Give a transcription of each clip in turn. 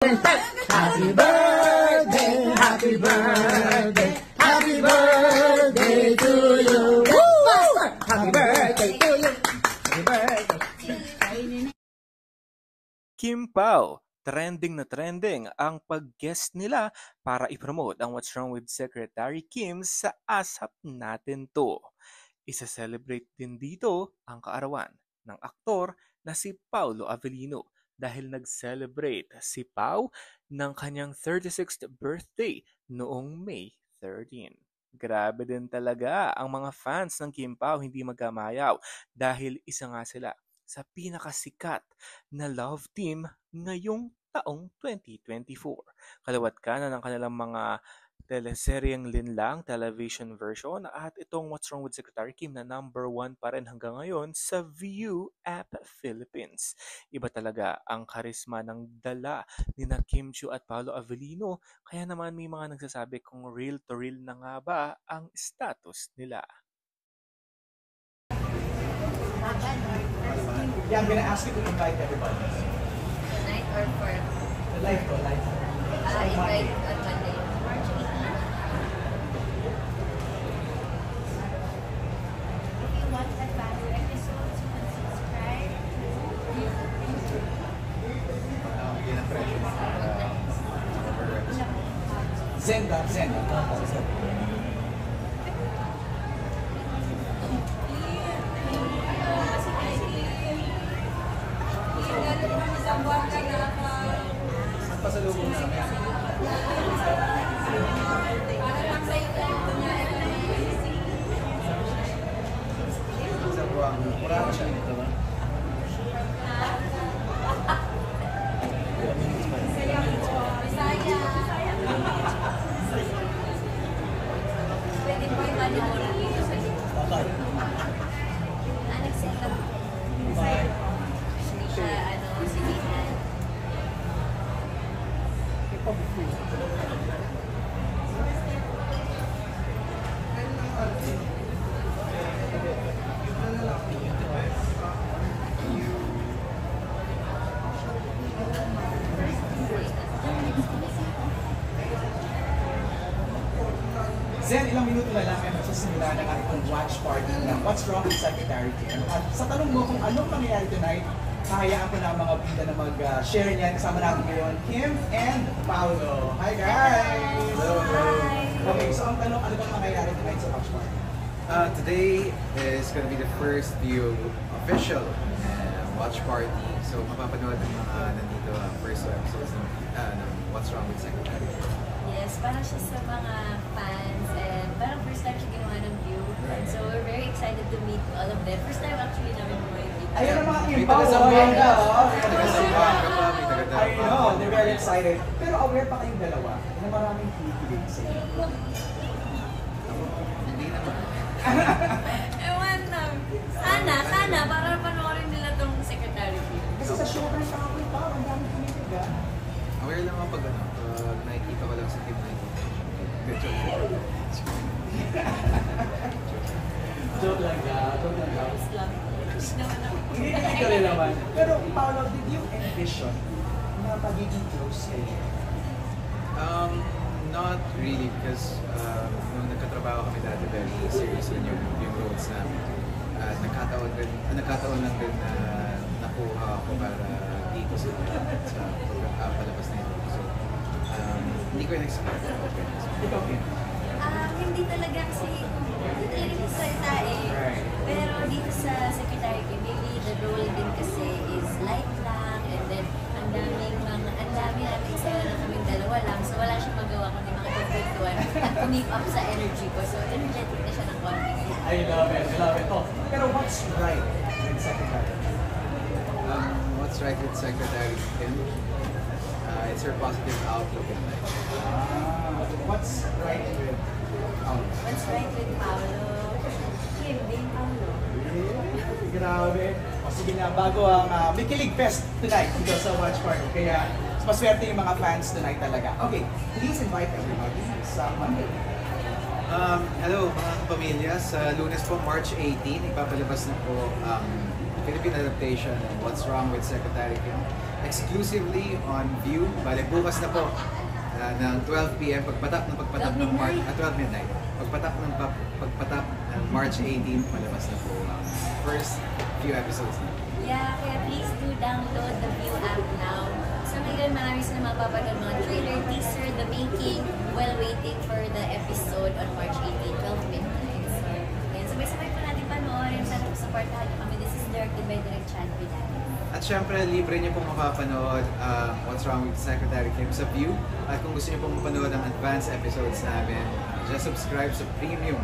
Happy birthday, happy birthday, happy birthday to you. Happy birthday to you. Happy birthday. Kim Pao, trending na trending ang pag-guest nila para i-promote ang What's Wrong with Secretary Kim sa ASAP Natin To. Isa-celebrate din dito ang kaarawan ng aktor na si Paolo Avellino dahil nag-celebrate si Pao ng kanyang 36th birthday noong May 13. Grabe din talaga ang mga fans ng Kim Pao, hindi magkamayaw dahil isa nga sila sa pinakasikat na love team ngayong taong 2024. Kalawat ka na ng kanilang mga teleseryeng Linlang television version at itong What's Wrong with Secretary Kim na number 1 pa rin hanggang ngayon sa View App Philippines. Iba talaga ang karisma ng dala ni na Kim Chiu at Paolo Avellino, kaya naman may mga nagsasabi kung real to real na nga ba ang status nila. Yeah, I'm gonna ask you to invite everybody. Tonight or for? Live. Invite on Monday. March 18. If you want advanced episodes, you can subscribe to Zenda. Pasalubong namin. Sa buwang, mura ko siya nito ba? Pwede po yung manimura dito sa nag-set up. Hindi siya, sinihan. Zen, ilang minuto na lang ay magsisimula ng ating watch party ng What's Wrong with Secretary Kim. At sa tanong mo kung anong mangyayari tonight, hahayaan ko na ang mga bida na mag-share niyan. Kasama natin ngayon, Kim and Paolo. Hi guys! Hello. Okay, so ang tanong, ano bang mangyayari tonight sa watch party? Today is going to be the first View official watch party. So mapapanood ng mga nandito first episodes ng What's Wrong with Secretary. Yes, parang siya sa mga fans and parang first time siya ginawa ng View. So we're very excited to meet all of them. First time actually namin mo yung Ayun ang mga May Kimpaw. taga-Zamboanga. I know, they're very excited. Pero aware pa kayong dalawa na maraming kikilig sa inyo. Hindi naman. Ewan na. Sana, para panoorin nila tong Secretary View. Kasi sa show ng kapoy pa, ang dami kikilig ah. Aware lang ako pag nakikita ko lang sa team na ito. Joke lang ka. Islam. Gusto naman ako. Hindi ka rin naman. Pero Paolo, did you envision na pagiging close kayo? Not really because nung nagkatrabaho kami dati very serious rin yung roles namin. At nagkataon lang din na nakuha ako para dito sa palabas na ito. So, hindi ko in-expect. Ikaw, Kim? Hindi talaga salita eh. Right. Pero dito sa Secretary Kim, maybe the role din kasi is light lang and then ang dami namin sa'yo na kaming dalawa lang. So wala siyang magawa kundi makikipagtuan at kumip up sa energy ko. So energetic na siya ng konti. I love it. Oh, pero what's right with Secretary? What's right with Secretary Kim? It's her positive outlook in life. What's right with Paolo? What's right with Paolo? Kim din, Paolo. Grabe. O sige na, bago ang may Kilig Fest tonight dito sa Watch Party. Kaya maswerte yung mga fans tonight talaga. Okay, please invite everybody sa Monday. Hello mga pamilya, sa Lunes po, March 18, ipapalabas na po ang Philippine adaptation ng What's Wrong with Secretary Kim. exclusively on View. Bale, bukas na po ng 12 p.m. Pagpatak ng 12 midnight. Pagpatak ng March 18, palabas na po ang first few episodes na. Yeah, kaya please do download the View app now. So ngayon, marami sila mapapanood mga trailer, teaser, the making, while waiting for the episode on March 18, 12 midnight. So, yan. Sabay-sabay po natin panoorin. Sana po supportahan niyo kami. This is directed by Direk Chan Vidal. At syempre, libre niyo pong mapapanood What's Wrong with Secretary Kim sa View. At kung gusto niyo pong mapanood ang advanced episodes namin, just subscribe sa premium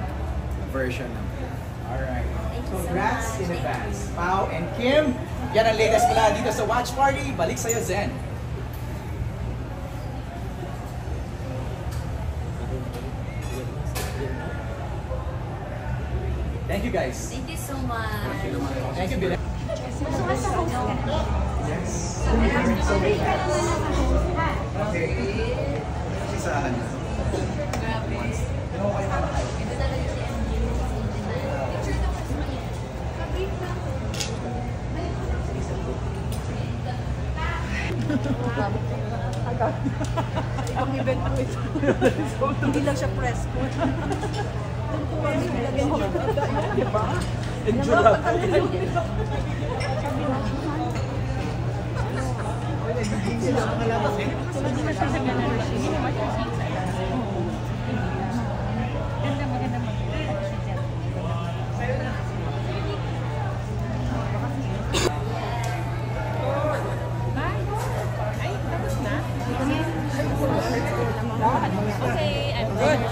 version ng View. Alright. Thank you so Congrats much. in advance. Pao and Kim, yan ang latest pala dito sa Watch Party. Balik sa'yo, Zen. Thank you guys. Thank you so much. Thank you, Bilal. Okay. Isahan na. Ano kayo mamahal? Ito talaga si MJ. Picture daw kasi mali. Ibang event po ito. Hindi lang siya press po. Hindi nilagyan ko. Diba? Endurable.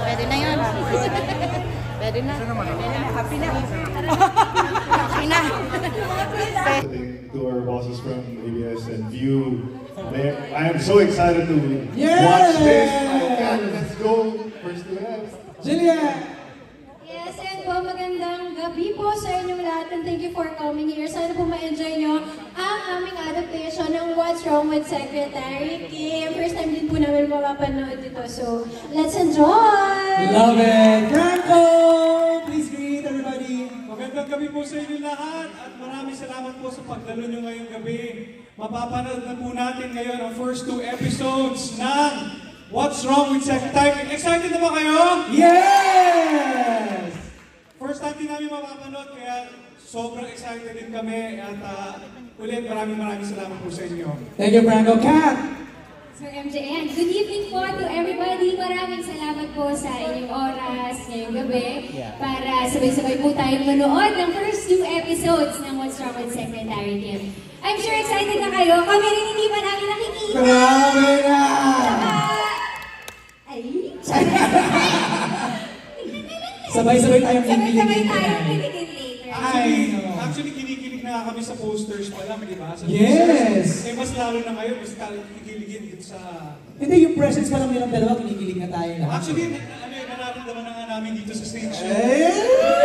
Pwede na yun. Pwede na. Happy na. Happy na. To our bosses from ABS and View. I am so excited to watch this. Let's go. First to have. Julia! Yes, and po magandang gabi po sa inyong lahat and thank you for coming here. Sana po ma-enjoy nyo ang aming adaptation ng What's Wrong with Secretary Kim. First time din po namin mapapanood dito, so let's enjoy! Love it! Franco! Please greet everybody! Magandang gabi po sa inyo lahat at maraming salamat po sa pagdalo nyo ngayong gabi. Mapapanood na po natin ngayon ang first 2 episodes ng What's Wrong with Secretary. Excited na ba kayo? Yes! First time din namin mapapanood kaya sobrang excited din kami at ulit maraming salamat po sa inyo. Thank you, Franco. Kat! Sir MJ, and good evening po to everybody. Maraming salamat po sa inyong oras ngayong gabi para sabay-sabay po tayong manood ng first 2 episodes ng What's Wrong with Secretary Kim. I'm sure excited na kayo. Kami rin hindi pa namin nakikita. Grabe na! Sabay-sabay tayong Sabay-sabay kikiligin. tayong kiligin later. Actually, kinikilig na kami sa posters pa lang, di ba? Sa Yes! posters. Mas lalo na ngayon, mas kikiligin dito sa... Hindi, yung presence pa lang nilang dalawa, kinikilig na tayo lahat. Actually, nararamdaman na nga namin dito sa stage. Eh?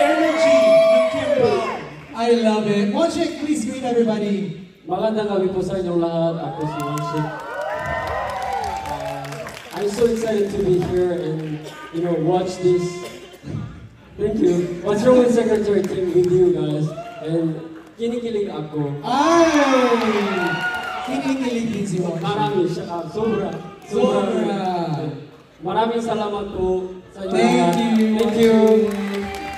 Energy ng Kim Pao. I love it. Monchik, please greet everybody. Magandang gabi po sa inyong lahat. Ako si Wanshik. I'm so excited to be here and, watch this. Thank you. What's Wrong with Secretary Kim with you guys? And kinikilig ako. Ay! Kinikilig din si Monchik. Marami siya. Sobra. Maraming salamat po sa inyo lahat. Thank you.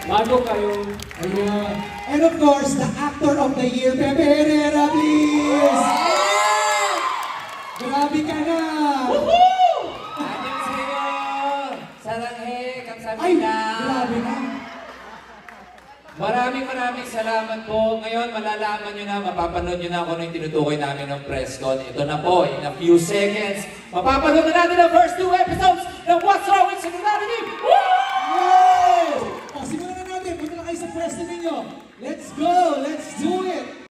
Bago kayo. Ayan. And of course, the actor of the year, Pepe Herrera, please! Grabe ka na! Ay, grabe na! Maraming salamat po. Ngayon, malalaman nyo na, mapapanood nyo na kung ano yung tinutukoy namin ng press con. Ito na po, in a few seconds, mapapanood na natin ang first 2 episodes ng What's Wrong with Secretary Kim!